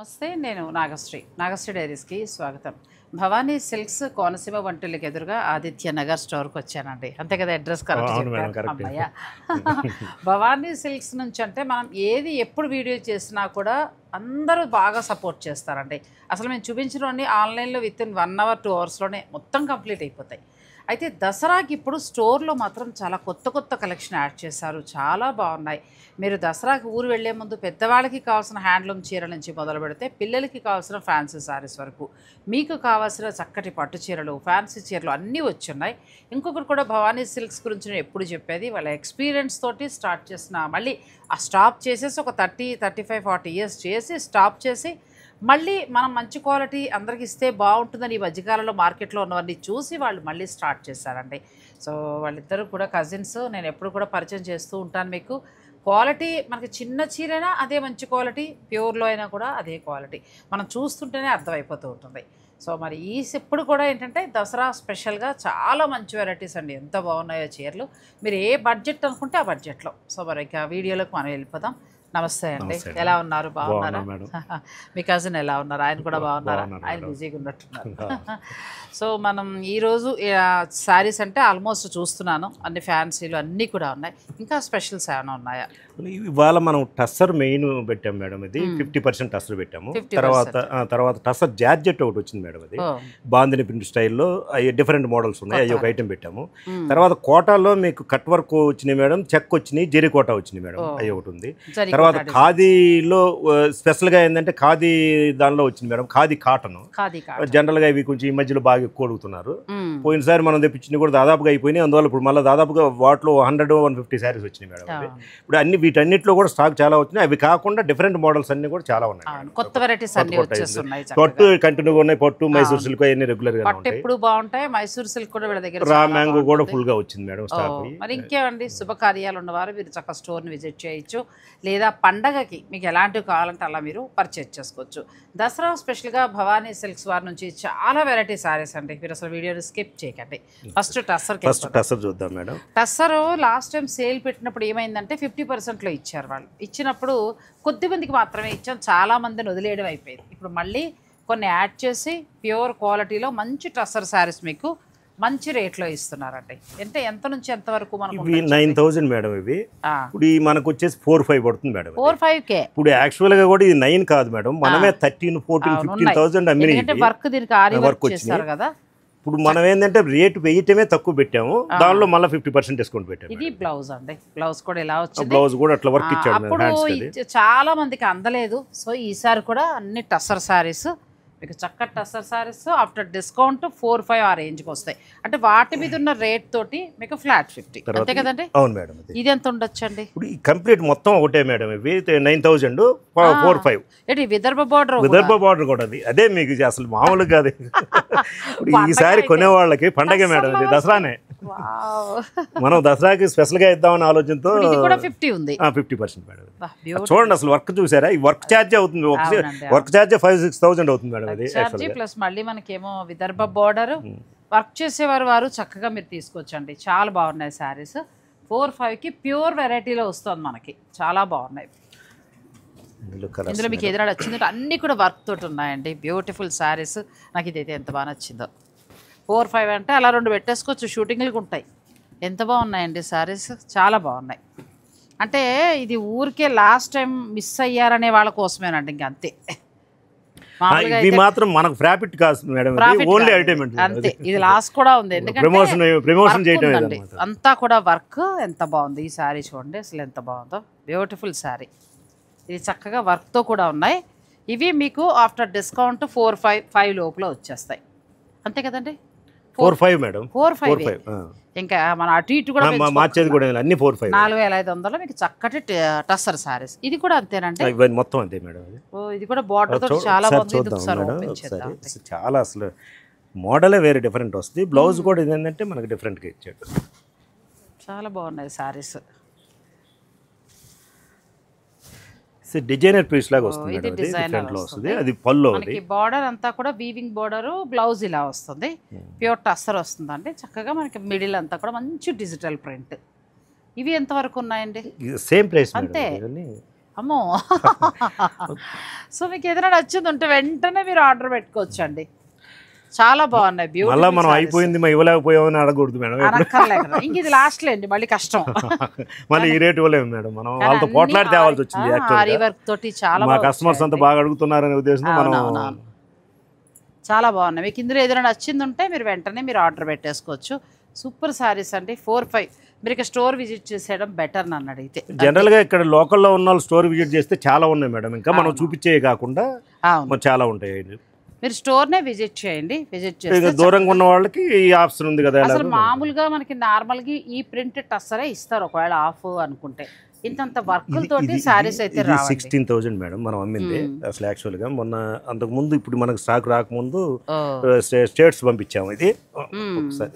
నమస్తే, నేను నాగశ్రీ డైరీస్కి స్వాగతం. భవానీ సిల్క్స్ కోనసీమ వంటిల్కి ఎదురుగా ఆదిత్య నగర్ స్టోర్కి వచ్చానండి. అంతే కదా, అడ్రస్ కరెక్ట్ చెప్పాను అమ్మయ్య. భవానీ సిల్క్స్ నుంచి అంటే మనం ఏది ఎప్పుడు వీడియో చేసినా కూడా అందరూ బాగా సపోర్ట్ చేస్తారండి. అసలు మేము చూపించినవన్నీ ఆన్లైన్లో విత్ ఇన్ 1 hour 2 hours మొత్తం కంప్లీట్ అయిపోతాయి. అయితే దసరాకి ఇప్పుడు స్టోర్లో మాత్రం చాలా కొత్త కలెక్షన్ యాడ్ చేశారు, చాలా బాగున్నాయి. మీరు దసరాకి ఊరు వెళ్లే ముందు పెద్దవాళ్ళకి కావాల్సిన హ్యాండ్లూమ్ చీరల నుంచి మొదలు పెడితే పిల్లలకి కావాల్సిన ఫ్యాన్సీ శారీస్ వరకు, మీకు కావాల్సిన చక్కటి పట్టు చీరలు, ఫ్యాన్సీ చీరలు అన్నీ వచ్చున్నాయి. ఇంకొకటి కూడా భవానీ సిల్క్స్ గురించి నేను ఎప్పుడు చెప్పేది, వాళ్ళ ఎక్స్పీరియన్స్ తోటి స్టార్ట్ చేసిన, మళ్ళీ ఆ స్టాప్ చేసేసి ఒక 30, 35, 40 years చేసి స్టాప్ చేసి మళ్ళీ మనం మంచి క్వాలిటీ అందరికి ఇస్తే బాగుంటుందని ఈ మధ్యకాలంలో మార్కెట్లో ఉన్నవన్నీ చూసి వాళ్ళు మళ్ళీ స్టార్ట్ చేశారండి. సో వాళ్ళిద్దరూ కూడా కజిన్స్. నేను ఎప్పుడు కూడా పరిచయం చేస్తూ ఉంటాను మీకు. క్వాలిటీ మనకి చిన్న చీరైనా అదే మంచి క్వాలిటీ, ప్యూర్లో అయినా కూడా అదే క్వాలిటీ మనం చూస్తుంటేనే అర్థమైపోతూ ఉంటుంది. సో మరి ఇప్పుడు కూడా ఏంటంటే దసరా స్పెషల్గా చాలా మంచి వెరైటీస్ అండి, ఎంత బాగున్నాయో చీరలు. మీరు ఏ బడ్జెట్ అనుకుంటే ఆ బడ్జెట్లో. సో మరి ఇక వీడియోలోకి మనం వెళ్ళిపోదాం. నమస్తే అండి, ఎలా ఉన్నారు? బాగున్నారా? మీ కజిన్ ఎలా ఉన్నారు? ఆయన కూడా బాగున్నారా? ఆయన బిజీగా ఉన్నట్టున్నారు. సో మనం ఈరోజు శారీస్ అంటే ఆల్మోస్ట్ చూస్తున్నాను, అన్ని ఫ్యాన్సీలు అన్నీ కూడా ఉన్నాయి. ఇంకా స్పెషల్స్ ఏమైనా ఉన్నాయా? ఇవాళ మనం టస్సర్ మెయిన్ పెట్టాం మేడం. ఇది 50% టస్సర్ పెట్టాము. తర్వాత టస్సర్ జార్జెట్ ఒకటి వచ్చింది మేడం. అది బాందిని ప్రింట్ స్టైల్లో డిఫరెంట్ మోడల్స్ ఉన్నాయి, అవి ఒక ఐటెం పెట్టాము. తర్వాత కోటాలో మీకు కట్ వర్క్ వచ్చినాయి మేడం, చెక్ వచ్చినాయి, జెరీ కోటా వచ్చినాయి మేడం, అవి ఒకటి ఉంది. తర్వాత ఖాదీలో స్పెషల్గా ఏంటంటే ఖాదీ దానిలో వచ్చింది మేడం, ఖాదీ కాటన్. జనరల్గా ఇవి కొంచెం ఈ మధ్యలో బాగా ఎక్కువ అడుగుతున్నారు. పోయినసారి మనం తెప్పించింది కూడా దాదాపుగా అయిపోయినాయి. అందువల్ల ఇప్పుడు మళ్ళీ దాదాపుగా వాటిలో 100-150 శారీస్ వచ్చినాయి మేడం. ఇప్పుడు అన్ని వీటన్నిటిలో కూడా స్టాక్ చాలా వచ్చినాయి. అవి కాకుండా డిఫరెంట్ మోడల్స్ అన్ని కూడా చాలా ఉన్నాయి, కొత్త వెరైటీస్ అన్ని వచ్చేస్తున్నాయి. పట్టు కంటిన్యూగా ఉన్నాయి, పట్టు మైసూర్ సిల్క్ అన్ని రెగ్యులర్ గా ఉంటాయి. ఎప్పుడు బాగుంటాయి. మైసూర్ సిల్క్ కూడా వీళ్ళ దగ్గర రా మ్యాంగో కూడా ఫుల్ గా వచ్చింది మేడం స్టాక్. మరి ఇంకేమండి, శుభకార్యాలు ఉన్నవారు మీరు చక్కగా స్టోర్ని విజిట్ చేయొచ్చు, లేదా పండగకి మీకు ఎలాంటివి కావాలంటే అలా మీరు పర్చేజ్ చేసుకోవచ్చు. దసరా స్పెషల్గా భవానీ సిల్క్స్ వారి నుంచి చాలా వెరైటీ సారీస్ అండి. మీరు అసలు వీడియోని స్కిప్ చేయకండి. ఫస్ట్ టస్సర్ చూద్దాం madam. Tussar last time sale పెట్టినప్పుడు ఏమైందంటే 50%లో ఇచ్చారు. వాళ్ళు ఇచ్చినప్పుడు కొద్ది మందికి మాత్రమే ఇచ్చాం, చాలా మందిని వదిలేయడం అయిపోయింది. ఇప్పుడు మళ్ళీ కొన్ని యాడ్ చేసి ప్యూర్ క్వాలిటీలో మంచి టస్సర్ శారీస్ మీకు మంచి రేట్లో ఇస్తున్నారండి. అంటే ఎంత నుంచి ఎంత వరకు? మనకు 9,000 మేడం. ఇవి ఇప్పుడు మనకు వచ్చేసి 4-5 పడుతుంది మేడం. 4-5K. ఇప్పుడు యాక్చువల్ గా కూడా ఇది 9 కాదు మేడం, మనమే 13-14-15,000 అమ్మినాయి. వర్క్ దీనికి ఆరి వర్క్ చేస్తారు కదా. ఇప్పుడు మనం ఏంటంటే రేటు వేయటమే తక్కువ పెట్టాము, దానిలో మళ్ళీ 50% డిస్కౌంట్ పెట్టాము. ఇది బ్లౌజ్ అండి, బ్లౌజ్ కూడా ఇలా వచ్చింది. బ్లౌజ్ కూడా అట్లా వర్క్ ఇచ్చాడు. అప్పుడు చాలా మందికి అందలేదు. సో ఈసారి కూడా అన్ని టస్సర్ శారీస్ మీకు చక్కటి టస్సర్ శారీస్ ఆఫ్టర్ డిస్కౌంట్ 4-5 ఆ రేంజ్కి వస్తాయి. అంటే వాటి మీద ఉన్న రేట్ తోటి మీకు ఫ్లాట్ 50, అంతే కదండి? అవును మేడం. ఇది ఎంత ఉండొచ్చండి? ఇప్పుడు ఈ కంప్లీట్ మొత్తం ఒకటే మేడం. ఇవి 9,000 4-5. ఏంటి విదర్భ బార్డర్ కూడా అది అదే మీకు అసలు మామూలు కాదు. ఈసారి కొనే వాళ్ళకి పండగ మేడం, ఇది దసరానే. మనం దసరాకి స్పెషల్ గా ఇద్దామని ఆలోచనతో 50% మేడం. చూడండి అసలు వర్క్ చూసారా, ఈ వర్క్ ఛార్జ్ అవుతుంది, వర్క్ ఛార్జ్ 5-6,000 అవుతుంది మేడం. అది ప్లస్ మళ్ళీ మనకేమో విదర్భ బార్డర్ వర్క్ చేసేవారు వారు చక్కగా మీరు తీసుకోవచ్చండి. చాలా బాగున్నాయి శారీస్. 4-5కి ప్యూర్ వెరైటీలో వస్తుంది మనకి, చాలా బాగున్నాయి. ఇందులో మీకు ఎదురు వచ్చింది అన్నీ కూడా వర్క్ తోటి ఉన్నాయండి, బ్యూటిఫుల్ శారీస్. నాకు ఇదైతే ఎంత బాగా నచ్చిందో. 4-5 అంటే అలా 2 పెట్టేసుకోవచ్చు, షూటింగ్లకు ఉంటాయి. ఎంత బాగున్నాయండి శారీస్, చాలా బాగున్నాయి. అంటే ఇది ఊరికే లాస్ట్ టైం మిస్ అయ్యారనే వాళ్ళ కోసమేనండి, ఇంక అంతే. ఇది మాత్రం మనకు ప్రాఫిట్ కాదు మేడం, ఓన్లీ ఐటమ్ అంతే. ఇది లాస్ట్ కూడా ఉంది, ఎందుకంటే ప్రమోషన్ చేయడం అంతా కూడా వర్క్. ఎంత బాగుంది ఈ శారీ చూడండి, అసలు ఎంత బాగుందో, బ్యూటిఫుల్ శారీ. ఇది చక్కగా వర్క్తో కూడా ఉన్నాయి. ఇవి మీకు ఆఫ్టర్ డిస్కౌంట్ 4-5 లోపల వచ్చేస్తాయి, అంతే కదండి? 4-5 మేడం. 4-5 ఇంకా మన అటు ఇటు కూడా మార్చేది కూడా అన్ని 4-5. 4,500 మీకు చక్కటి టస్సర్ శారీస్. ఇది కూడా అంతేనండి, మొత్తం అంతే మేడం. ఇది కూడా బార్డర్ తో చాలా బాగుంది. చాలా అసలు మోడలే వేరే డిఫరెంట్ వస్తుంది. బ్లౌజ్ కూడా ఏంటంటే మనకి డిఫరెంట్గా ఇచ్చాడు. చాలా బాగున్నాయి శారీస్. డిజైనర్ పీస్ లాగా వస్తుంది, డిఫరెంట్లో వస్తుంది. అది పళ్ళు, మనకి బార్డర్ అంతా కూడా వీవింగ్ బార్డర్, బ్లౌజ్ ఇలా వస్తుంది, ప్యూర్ టస్సర్ వస్తుందండి. చక్కగా మనకి మిడిల్ అంతా కూడా మంచి డిజిటల్ ప్రింట్. ఇవి ఎంత వరకు ఉన్నాయండి? సేమ్ ప్రైస్ అంతే. అమ్మో సో మీకు ఏదైనా నచ్చింది ఉంటే వెంటనే మీరు ఆర్డర్ పెట్టుకోవచ్చు అండి. చాలా బాగున్నాయి. మళ్ళీ మనం అయిపోయింది మేము ఇవ్వలేకపోయామని అడగకూడదు మేడం. ఇంక ఇది లాస్ట్ లేండి, మళ్ళీ కష్టం. మళ్ళీ ఈ రేట్ ఇవ్వలేము మేడం, మనం వాళ్ళతో పోట్లాడి తేవాల్సి వచ్చింది. ఆరి వర్క్ తోటి చాలా మా కస్టమర్స్ అంతా బాగా అడుగుతున్నారనే ఉద్దేశంతో మనం చాలా బాగున్నాయి. మీకు ఇందులో ఏదైనా నచ్చింది ఉంటే మీరు వెంటనే మీరు ఆర్డర్ పెట్టేసుకోవచ్చు. సూపర్ సారీస్ అండి. 4-5 మీరు ఇక్కడ స్టోర్ విజిట్ చేసేయడం బెటర్ నన్ను అడిగితే. జనరల్గా ఇక్కడ లోకల్లో ఉన్న వాళ్ళు స్టోర్ విజిట్ చేస్తే చాలా ఉన్నాయి మేడం, ఇంకా మనం చూపించే కాకుండా చాలా ఉంటాయి. మీరు స్టోర్నే విజిట్ చేయండి. విజిట్ చేస్తే దూరంగా ఉన్న వాళ్ళకి ఈ ఆప్షన్ ఉంది కదా. అసలు మామూలుగా మనకి నార్మల్గా ఈ ప్రింట్ టస్సరే ఇస్తారు ఒకవేళ ఆఫ్ అనుకుంటే. ఇంత వర్క్ తోటి సారీస్ అయితే 16,000 మేడం మనం అమ్మింది అసలు. యాక్చువల్గా మొన్న అంతకు ముందు ఇప్పుడు మనకు స్టాక్ రాకముందు స్టేట్స్ పంపించాము. ఇది ఒకసారి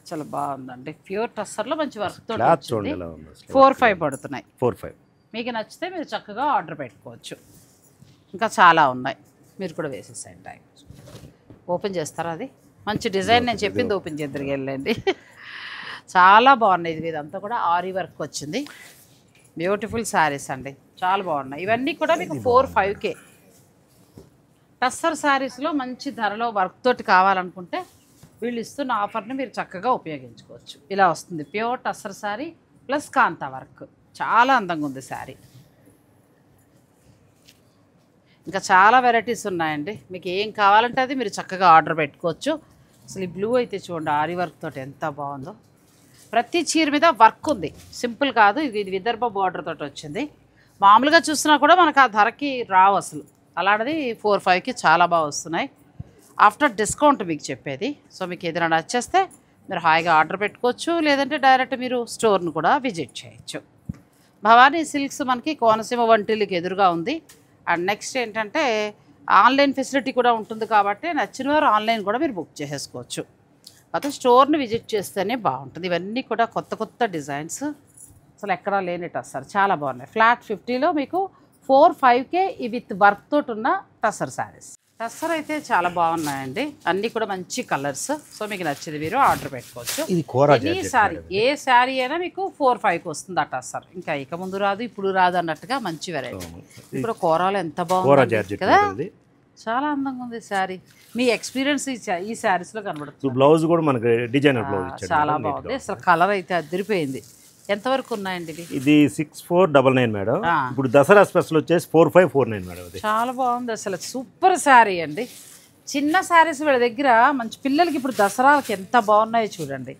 చాలా బాగుందండి. ప్యూర్ టస్సర్లో మంచి వర్క్ తోటి క్లాత్ చూడండి ఎలా ఉంది. 4-5 పడుతున్నాయి. 4-5 మీకు నచ్చితే మీరు చక్కగా ఆర్డర్ పెట్టుకోవచ్చు. ఇంకా చాలా ఉన్నాయి, మీరు కూడా వేసేసేయండి. టైం ఓపెన్ చేస్తారా? అది మంచి డిజైన్, నేను చెప్పింది ఓపెన్ చేద్దరికి వెళ్ళండి. చాలా బాగున్నాయి. ఇది ఇదంతా కూడా ఆరి వర్క్ వచ్చింది. బ్యూటిఫుల్ శారీస్ అండి, చాలా బాగున్నాయి. ఇవన్నీ కూడా మీకు 4-5K టస్సర్ శారీస్లో మంచి ధరలో వర్క్ తోటి కావాలనుకుంటే వీళ్ళు ఇస్తున్న ఆఫర్ని మీరు చక్కగా ఉపయోగించుకోవచ్చు. ఇలా వస్తుంది ప్యూర్ టస్సర్ శారీ ప్లస్ కాంతా వర్క్. చాలా అందంగా ఉంది శారీ. ఇంకా చాలా వెరైటీస్ ఉన్నాయండి. మీకు ఏం కావాలంటే అది మీరు చక్కగా ఆర్డర్ పెట్టుకోవచ్చు. అసలు ఈ బ్లూ అయితే చూడండి, ఆరి వర్క్ తోటి ఎంత బాగుందో. ప్రతి చీర మీద వర్క్ ఉంది, సింపుల్ కాదు. ఇది విదర్భ బార్డర్ తోటి వచ్చింది. మామూలుగా చూసినా కూడా మనకు ఆ ధరకి రావు అసలు. అలాంటిది 4-5కి చాలా బాగా వస్తున్నాయి. ఆఫ్టర్ డిస్కౌంట్ మీకు చెప్పేది. సో మీకు ఏదైనా నచ్చేస్తే మీరు హాయిగా ఆర్డర్ పెట్టుకోవచ్చు, లేదంటే డైరెక్ట్ మీరు స్టోర్ను కూడా విజిట్ చేయొచ్చు. భవానీ సిల్క్స్ మనకి కోనసీమ వంటిల్కి ఎదురుగా ఉంది. అండ్ నెక్స్ట్ ఏంటంటే ఆన్లైన్ ఫెసిలిటీ కూడా ఉంటుంది కాబట్టి నచ్చిన వారు ఆన్లైన్ కూడా మీరు బుక్ చేసేసుకోవచ్చు. అయితే స్టోర్ని విజిట్ చేస్తేనే బాగుంటుంది. ఇవన్నీ కూడా కొత్త కొత్త డిజైన్స్, అసలు ఎక్కడా లేని టస్సర్ చాలా బాగున్నాయి. ఫ్లాట్ 50లో మీకు 4-5K విత్ వర్క్ తోటి ఉన్న టస్సర్ శారీస్. టస్సర్ అయితే చాలా బాగున్నాయండి, అన్నీ కూడా మంచి కలర్స్. సో మీకు నచ్చింది మీరు ఆర్డర్ పెట్టుకోవచ్చు. ఈ శారీ ఏ శారీ అయినా మీకు 4-5కి వస్తుంది ఆ టస్సర్. ఇంకా ఇక ముందు రాదు ఇప్పుడు రాదు అన్నట్టుగా మంచి వెరైటీ. ఇప్పుడు కూరలు ఎంత బాగుంది కదా, చాలా అందంగా ఉంది శారీ. మీ ఎక్స్పీరియన్స్ ఈ శారీస్లో కనబడుతుంది. బ్లౌజ్ కూడా మనకి డిజైనర్ బ్లౌజ్ చాలా బాగుంది. అసలు కలర్ అయితే అదిరిపోయింది. ఎంతవరకు ఉన్నాయండి ఇవి? ఇది 6499 మేడం. ఇప్పుడు దసరా స్పెషల్ వచ్చేసి 4549 మేడం. చాలా బాగుంది అసలు, సూపర్ శారీ అండి. చిన్న శారీస్ వీళ్ళ దగ్గర మంచి పిల్లలకి ఇప్పుడు దసరాకి ఎంత బాగున్నాయో చూడండి.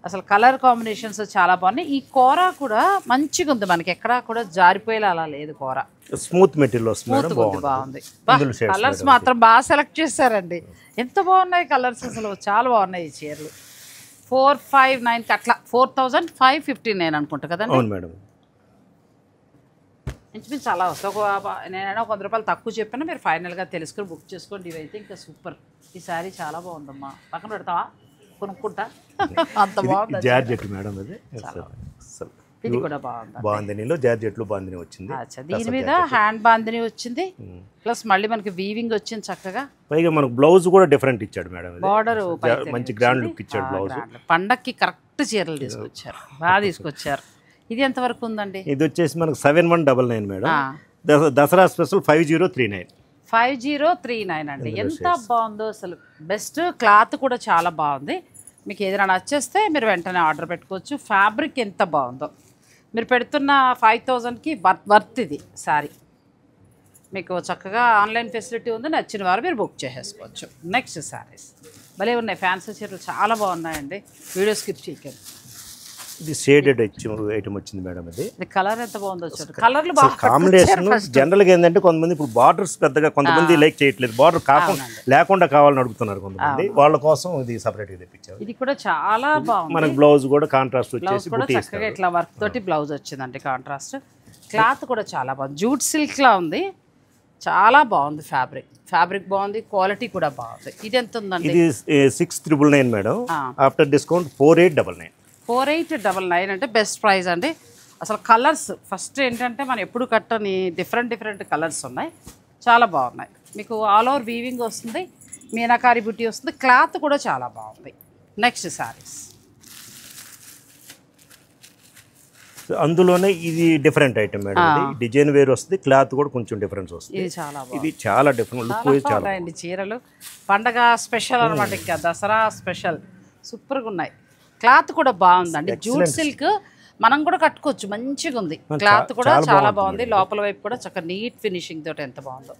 అసలు కలర్ కాంబినేషన్స్ చాలా బాగున్నాయి. ఈ కూర కూడా మంచిగా ఉంది, మనకి ఎక్కడా కూడా జారిపోయేలా అలా లేదు. కూర స్మూత్ మెటీరియల్ బాగుంది. కలర్స్ మాత్రం బాగా సెలెక్ట్ చేశారండి, ఎంత బాగున్నాయి కలర్స్. అసలు చాలా బాగున్నాయి ఈ చీరలు. 459కి అట్లా 4559 అనుకుంటా కదండి. అవును మేడం. ఇంచుమించు చాలా వస్తాయి. నేనైనా 100 రూపాయలు తక్కువ చెప్పినా మీరు ఫైనల్గా తెలుసుకొని బుక్ చేసుకోండి. ఇవైతే ఇంకా సూపర్. ఈ శారీ చాలా బాగుందమ్మా, పక్కన పెడతావా? కొనుక్కుంటా, అంత బాగుంది. జార్జెట్ మేడం అది. ఇది కూడా బాగుంది. బాందినీలో జార్జెట్లు బాందిని వచ్చింది. దీని మీద హ్యాండ్ బాందిని వచ్చింది, ప్లస్ మళ్ళీ మనకి వీవింగ్ వచ్చింది చక్కగా. పైగా మనకు బ్లౌజ్ కూడా డిఫరెంట్ ఇచ్చాడు మేడం. బార్డర్ మంచి గ్రాండ్ లుక్ ఇచ్చాడు బ్లౌజ్. పండక్కి కరెక్ట్ చీరలు తీసుకొచ్చారు, బాగా తీసుకొచ్చారు. ఇది ఎంత వరకు ఉందండి? ఇది వచ్చేసి మనకు 7199 మేడం. దసరా స్పెషల్ 5039. 5039 అండి. ఎంత బాగుందో అసలు, బెస్ట్. క్లాత్ కూడా చాలా బాగుంది. మీకు ఏదైనా నచ్చేస్తే మీరు వెంటనే ఆర్డర్ పెట్టుకోవచ్చు. ఫ్యాబ్రిక్ ఎంత బాగుందో. మీరు పెడుతున్న 5000కి వర్త్ ఇది శారీ. మీకు చక్కగా ఆన్లైన్ ఫెసిలిటీ ఉంది, నచ్చిన వారు మీరు బుక్ చేసేసుకోవచ్చు. నెక్స్ట్ శారీస్ భలే ఉన్నాయి, ఫ్యాన్సీ చీరలు చాలా బాగున్నాయండి. వీడియో స్కిప్ చేయకండి. ఇది షేడెడ్ ఐటమ్ వచ్చింది మేడం. ఇది కలర్ ఎంత బాగుందో చూడండి. కలర్లు బాగా కాంబినేషన్. జనరల్గా ఏంటంటే కొంతమంది ఇప్పుడు బార్డర్స్ పెద్దగా కొంతమంది లైక్ చేయట్లేదు, బార్డర్ కాకుండా లేకుండా కావాలని అడుగుతున్నారు కొంతమంది. వాళ్ళ కోసం ఇది సపరేట్గా తెప్పించారు. ఇది కూడా చాలా బాగుంది. మనకి బ్లౌజ్ కూడా కాంట్రాస్ట్ వచ్చేసి చక్కగా ఇట్లా వర్క్ తోటి బ్లౌజ్ వచ్చిందండి కాంట్రాస్ట్. క్లాత్ కూడా చాలా బాగుంది, జూట్ సిల్క్ లా ఉంది, చాలా బాగుంది. ఫ్యాబ్రిక్ బాగుంది, క్వాలిటీ కూడా బాగుంది. ఇది ఎంత ఉందండి? ఇది 6999 మేడం. After discount 4899. 4899 అంటే బెస్ట్ ప్రైస్ అండి. అసలు కలర్స్ ఫస్ట్ ఏంటంటే మనం ఎప్పుడు కట్టని డిఫరెంట్ కలర్స్ ఉన్నాయి, చాలా బాగున్నాయి. మీకు ఆల్ ఓవర్ వీవింగ్ వస్తుంది, మీనాకారి బుట్టి వస్తుంది, క్లాత్ కూడా చాలా బాగుంది. నెక్స్ట్ శారీస్ అందులోనే ఇది డిఫరెంట్ ఐటమ్ మేడం, ఇది డిజైన్ వేరు వస్తుంది, క్లాత్ కూడా కొంచెం డిఫరెన్స్ వస్తుంది. ఇది చాలా డిఫరెంట్ లుక్ చాలా ఉన్నాయండి చీరలు. పండగ స్పెషల్ అనమాట, ఇంకా దసరా స్పెషల్. సూపర్గా ఉన్నాయి. క్లాత్ కూడా బాగుందండి, జూట్ సిల్క్. మనం కూడా కట్టుకోవచ్చు, మంచిగా ఉంది. క్లాత్ కూడా చాలా బాగుంది. లోపల వైపు కూడా చక్కగా నీట్ ఫినిషింగ్ తోటి ఎంత బాగుందో.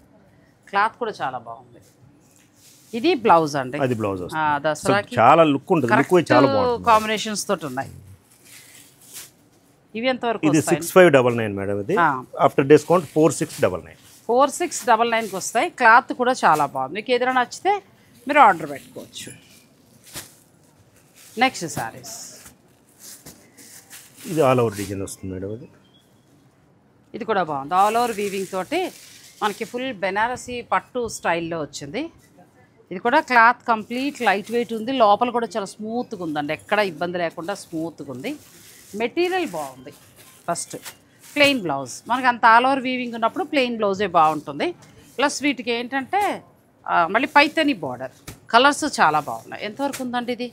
క్లాత్ కూడా చాలా బాగుంది. ఇది బ్లౌజ్ అండి, అది బ్లౌజ్ దసరాకి చాలా లుక్ ఉంటుంది. లుక్ చాలా బాగుంది, కాంబినేషన్స్ తోటి ఉన్నాయి. ఇవి ఎంతవరకు? ఇది 6599 మేడం, ఇది ఆఫ్టర్ డిస్కౌంట్ 4699. 4699కి వస్తాయి. క్లాత్ కూడా చాలా బాగుంది. మీకు ఏదైనా నచ్చితే మీరు ఆర్డర్ పెట్టుకోవచ్చు. నెక్స్ట్ సారీస్, ఇది ఆల్ ఓవర్ డిజైన్ వస్తుంది మేడం. ఇది కూడా బాగుంది. ఆల్ ఓవర్ వీవింగ్ తోటి మనకి ఫుల్ బెనారసీ పట్టు స్టైల్లో వచ్చింది. ఇది కూడా క్లాత్ కంప్లీట్ లైట్ వెయిట్ ఉంది. లోపల కూడా చాలా స్మూత్గా ఉందండి, ఎక్కడ ఇబ్బంది లేకుండా స్మూత్గా ఉంది. మెటీరియల్ బాగుంది. ఫస్ట్ ప్లెయిన్ బ్లౌజ్, మనకి అంత ఆల్ ఓవర్ వీవింగ్ ఉన్నప్పుడు ప్లెయిన్ బ్లౌజే బాగుంటుంది. ప్లస్ వీటికి ఏంటంటే మళ్ళీ పైతని బార్డర్. కలర్స్ చాలా బాగున్నాయి. ఎంతవరకు ఉందండి ఇది?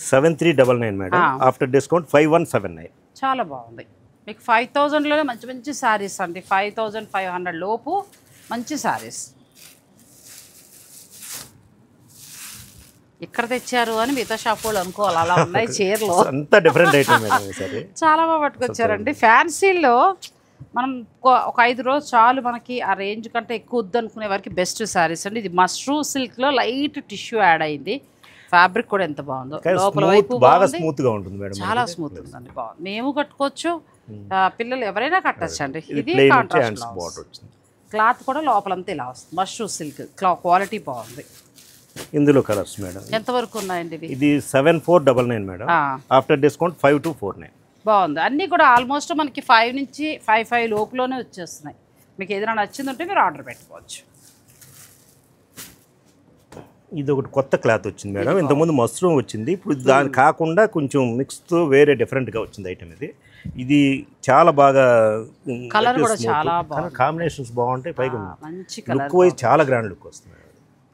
7399 మేడం, ఆఫ్టర్ డిస్కౌంట్ 5179. చాలా బాగుంది. మీకు 5000లోనే మంచి మంచి శారీస్ అండి. 5500 లోపు మంచి శారీస్. ఇక్కడ తెచ్చారు అని మిగతా షాప్ వాళ్ళు అనుకోవాలి, అలా ఉన్నాయి చీరలు. అంతా డిఫరెంట్ ఐటమ్ చాలా బాగా పట్టుకొచ్చారండి. ఫ్యాన్సీలో మనం ఒక 5 రోజు చాలు, మనకి ఆ రేంజ్ కంటే ఎక్కువ వద్దనుకునే వారికి బెస్ట్ శారీస్ అండి. ఇది మష్రూ సిల్క్లో లైట్ టిష్యూ యాడ్ అయింది. ఫ్యాబ్రిక్ కూడా ఎంత బాగుందో, లోపల వైపు బాగా స్మూత్ గా ఉంటుంది మేడం, చాలా స్మూత్ ఉందండి. బాగుంది. మేము కట్టుకోవచ్చు, పిల్లలు ఎవరైనా కట్టచ్చు అండి. ఇది కాంట్రాస్ట్ క్లాత్ కూడా లోపలంతా ఇలా వస్తుంది. మష్రూ సిల్క్ క్వాలిటీ బాగుంది. ఇందులో కలర్స్ మేడం ఎంతవరకు ఉన్నాయండి? ఇది 7499 మేడం, ఆఫ్టర్ డిస్కౌంట్ 5249. బాగుంది. అన్నీ కూడా ఆల్మోస్ట్ మనకి 5 నుంచి 55 లోపులోనే వచ్చేస్తున్నాయి. మీకు ఏదైనా నచ్చింది ఉంటే మీరు ఆర్డర్ పెట్టుకోవచ్చు. ఇది ఒకటి కొత్త క్లాత్ వచ్చింది మేడం. ఇంతకుముందు మష్రూమ్ వచ్చింది, ఇప్పుడు దాని కాకుండా కొంచెం మిక్స్తో వేరే డిఫరెంట్గా వచ్చింది ఐటమ్. ఇది చాలా బాగా కలర్ కూడా చాలా బాగుంది, కాంబినేషన్స్ బాగుంటాయి. పైగా మంచి లుక్ వైజ్ చాలా గ్రాండ్ లుక్ వస్తుంది.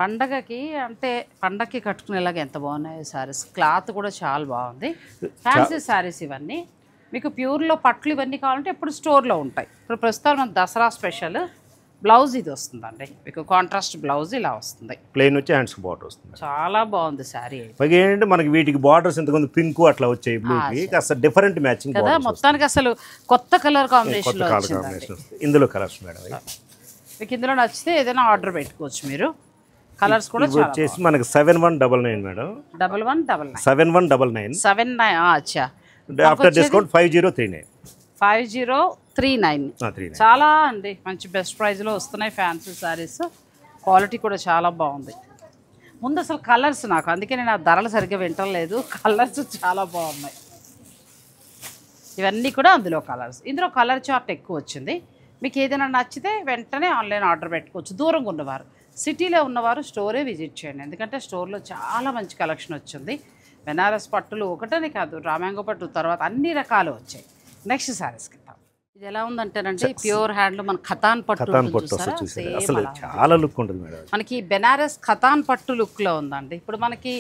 పండగకి అంటే పండగకి కట్టుకునేలాగా ఎంత బాగున్నాయి శారీస్. క్లాత్ కూడా చాలా బాగుంది. ఫ్యాన్సీ శారీస్ ఇవన్నీ మీకు ప్యూర్లో పట్లు ఇవన్నీ కావాలంటే ఇప్పుడు స్టోర్లో ఉంటాయి. ఇప్పుడు ప్రస్తుతం మన దసరా స్పెషల్ బ్లౌజ్ ఇది వస్తుందండి. మీకు కాంట్రాస్ట్ బ్లౌజ్ ఇలా వస్తుంది, ప్లెయిన్ వచ్చి హ్యాండ్స్ బార్డర్ వస్తుంది. చాలా బాగుంది శారీ. పైగా ఏంటంటే మనకి వీటికి బార్డర్స్ ఎంతమంది పింక్ అట్లా వచ్చాయి, బ్లూకి అసలు డిఫరెంట్ మ్యాచింగ్ కదా. మొత్తానికి అసలు కొత్త కలర్ కాంబినేషన్ ఇందులో కలర్స్ మేడం. మీకు ఇందులో నచ్చితే ఏదైనా ఆర్డర్ పెట్టుకోవచ్చు మీరు. కలర్స్ కూడా వచ్చేసి మనకి 7199 మేడం, 7199 అచ్చా. After discount 5039. 5039 చాలా అండి, మంచి బెస్ట్ ప్రైస్లో వస్తున్నాయి ఫ్యాన్సీ శారీస్. క్వాలిటీ కూడా చాలా బాగుంది. ముందు అసలు కలర్స్ నాకు, అందుకే నేను ఆ ధరలు సరిగ్గా వింటలేదు. కలర్స్ చాలా బాగున్నాయి. ఇవన్నీ కూడా అందులో కలర్స్. ఇందులో కలర్ చార్ట్ ఎక్కువ వచ్చింది. మీకు ఏదైనా నచ్చితే వెంటనే ఆన్లైన్ ఆర్డర్ పెట్టుకోవచ్చు. దూరంగా ఉన్నవారు, సిటీలో ఉన్నవారు స్టోరే విజిట్ చేయండి, ఎందుకంటే స్టోర్లో చాలా మంచి కలెక్షన్ వచ్చింది. బెనారస్ పట్టులు ఒకటనే కాదు, రామాంగో పట్టు తర్వాత అన్ని రకాలు వచ్చాయి. నెక్స్ట్ శారీస్కి ఇది ఎలా ఉందంటేనంటే ప్యూర్ హ్యాండ్ మన ఖతాన్ పట్టు చాలా లుక్ ఉంటుంది మేడం. మనకి బెనారస్ ఖతాన్ పట్టు లుక్లో ఉందండి. ఇప్పుడు మనకి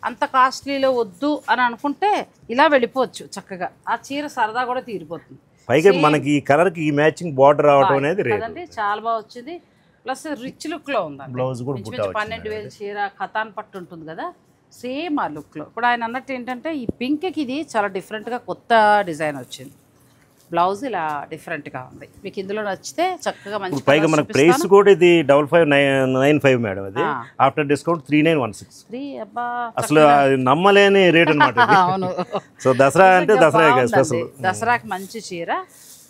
అంత కాస్ట్లీలో వద్దు అని అనుకుంటే ఇలా వెళ్ళిపోవచ్చు చక్కగా. ఆ చీర సరదా కూడా తీరిపోతుంది. పైగా మనకి ఈ కలర్కి ఈ మ్యాచింగ్ బార్డర్ రావడం అనేది కదండి, చాలా బాగా వచ్చింది. ప్లస్ రిచ్ లుక్లో ఉందండి. బ్లౌజ్ కూడా 12,000 చీర ఖతాన్ పట్టు ఉంటుంది కదా, సేమ్ ఆ లుక్లో. ఇప్పుడు ఆయన అన్నట్టు ఏంటంటే ఈ పింక్కి ఇది చాలా డిఫరెంట్గా కొత్త డిజైన్ వచ్చింది. బ్లౌజ్ ఇలా డిఫరెంట్గా ఉంది. మీకు ఇందులో నచ్చితే చక్కగా మంచి. పైగా మనకు ప్రైస్ కూడా ఇది 5595 మేడం, అది ఆఫ్టర్ డిస్కౌంట్ 3916. అసలు నమ్మలేని రేట్ అనమాట. అవును. సో దసరా అంటే దసరా స్పెషల్. దసరాకి మంచి చీర,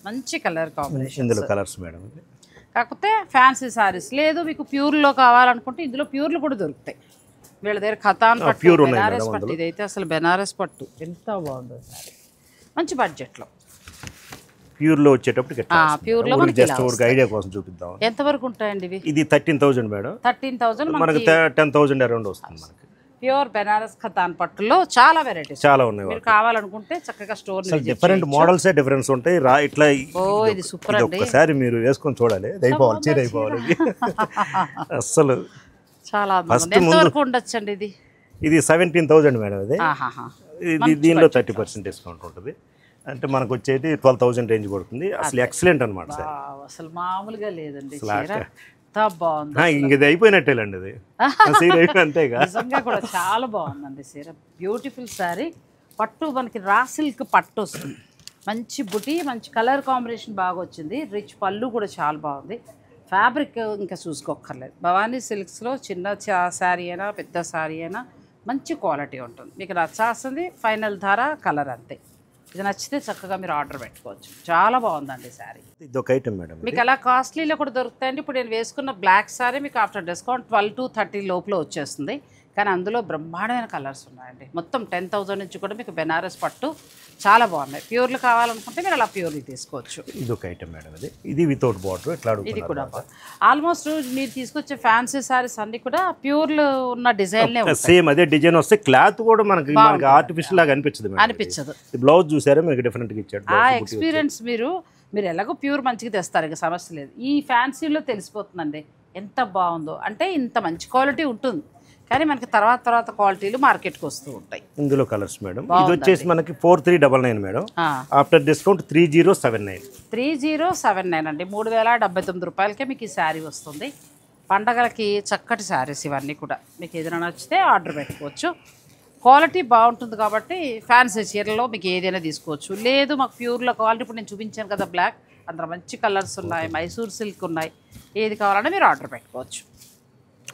మంచి కలర్ కాంబినేషన్. ఇందులో కలర్స్ మేడం. కాకపోతే ఫ్యాన్సీ సారీస్ లేదు, మీకు ప్యూర్లో కావాలనుకుంటే ఇందులో ప్యూర్లు కూడా దొరుకుతాయి. వీళ్ళ దగ్గర ఖతాన్ పట్టు, బెనారస్ పట్టు. ఇదైతే అసలు బెనారస్ పట్టు ఎంత బాగుందో సారీ, మంచి బడ్జెట్లో. ప్యూర్లో వచ్చేటప్పుడు ప్యూర్లో జస్ట్ ఒక ఐడియా కోసం చూపిద్దాం. ఎంతవరకు ఉంటాయండి ఇవి? ఇది 13,000 మేడం. 13,000 మనకి 10,000 అరౌండ్ వస్తుంది మనకి. ప్యూర్ బెనారస్ ఖతాన్ పట్టులో చాలా వెరైటీస్ చాలా ఉన్నాయి. మీరు కావాలనుకుంటే చక్కగా స్టోర్ డిఫరెంట్ మోడల్స్ డిఫరెన్స్ ఉంటాయి. ఇట్లా ఇది సూపర్ అండి, ఒకసారి మీరు వేసుకొని చూడాలి. అయిపోవాలి, చీర అయిపోవాలి. అసలు చాలా ఎంతవరకు ఉండొచ్చండి ఇది? ఇది 17,000 మేడం. ఇది దీనిలో 30% డిస్కౌంట్ ఉంటుంది. అంటే మనకు వచ్చేది 12,000 రేంజ్ పడుతుంది. అసలు ఎక్సలెంట్ అనమాట సార్. అసలు మామూలుగా లేదండి చీర, ఎంత బాగుంది. ఇంక ఇది అయిపోయినట్టేలండి, అది సీర అయిపోయినంతేగా. నిజంగా కూడా చాలా బాగుందండి చీర, బ్యూటిఫుల్ శారీ. పట్టు మనకి రా సిల్క్ పట్టు వస్తుంది, మంచి బుటీ, మంచి కలర్ కాంబినేషన్ బాగా వచ్చింది. రిచ్ పళ్ళు కూడా చాలా బాగుంది. ఫ్యాబ్రిక్ ఇంకా చూసుకోక్కర్లేదు. భవానీ సిల్క్స్లో చిన్న శారీ అయినా పెద్ద శారీ అయినా మంచి క్వాలిటీ ఉంటుంది. మీకు నచ్చాల్సింది ఫైనల్ ధర, కలర్ అంతే. ఇది నచ్చితే చక్కగా మీరు ఆర్డర్ పెట్టుకోవచ్చు. చాలా బాగుందండి శారీ. ఇది ఒక ఐటమ్ మేడం. మీకు అలా కాస్ట్లీలో కూడా దొరుకుతాయండి. ఇప్పుడు నేను వేసుకున్న బ్లాక్ శారీ మీకు ఆఫ్టర్ డిస్కౌంట్ 12 to 30 లోపల వచ్చేస్తుంది. కానీ అందులో బ్రహ్మాండమైన కలర్స్ ఉన్నాయండి. మొత్తం 10,000 నుంచి కూడా మీకు బెనారస్ పట్టు చాలా బాగున్నాయి. ప్యూర్లు కావాలనుకుంటే మీరు అలా ప్యూర్లు తీసుకోవచ్చు. ఇది ఒక ఐటమ్ మేడం. ఇది వితౌట్ బార్డర్ ఎట్లా, ఇది కూడా ఆల్మోస్ట్ మీరు తీసుకొచ్చే ఫ్యాన్సీ సారీస్ అన్ని కూడా ప్యూర్లు ఉన్న డిజైన్లే సేమ్ అదే డిజైన్ వస్తే క్లాత్ కూడా మనకి ఆర్టిఫిషియల్ లాగా అనిపించదు. బ్లౌజ్ చూసారా మీకు డిఫరెంట్ గా ఇచ్చాడు. ఆ ఎక్స్పీరియన్స్ మీరు ఎలాగో ప్యూర్ మంచిగా తెస్తారు, ఇక సమస్య లేదు. ఈ ఫ్యాన్సీలో తెలిసిపోతుందండి ఎంత బాగుందో. అంటే ఇంత మంచి క్వాలిటీ ఉంటుంది, కానీ మనకి తర్వాత క్వాలిటీలు మార్కెట్కి వస్తూ ఉంటాయి. ఇందులో కలర్స్ మేడం, ఇది వచ్చేసి మనకి 4399 మేడం. After discount 3079. 3079 అండి, 3079 రూపాయలకే మీకు ఈ శారీ వస్తుంది. పండగలకి చక్కటి శారీస్ ఇవన్నీ కూడా. మీకు ఏదైనా నచ్చితే ఆర్డర్ పెట్టుకోవచ్చు. క్వాలిటీ బాగుంటుంది కాబట్టి ఫ్యాన్సీ చీరలో మీకు ఏదైనా తీసుకోవచ్చు. లేదు మాకు ప్యూర్లో క్వాలిటీ, ఇప్పుడు నేను చూపించాను కదా బ్లాక్, అందులో మంచి కలర్స్ ఉన్నాయి, మైసూర్ సిల్క్ ఉన్నాయి, ఏది కావాలన్నా మీరు ఆర్డర్ పెట్టుకోవచ్చు.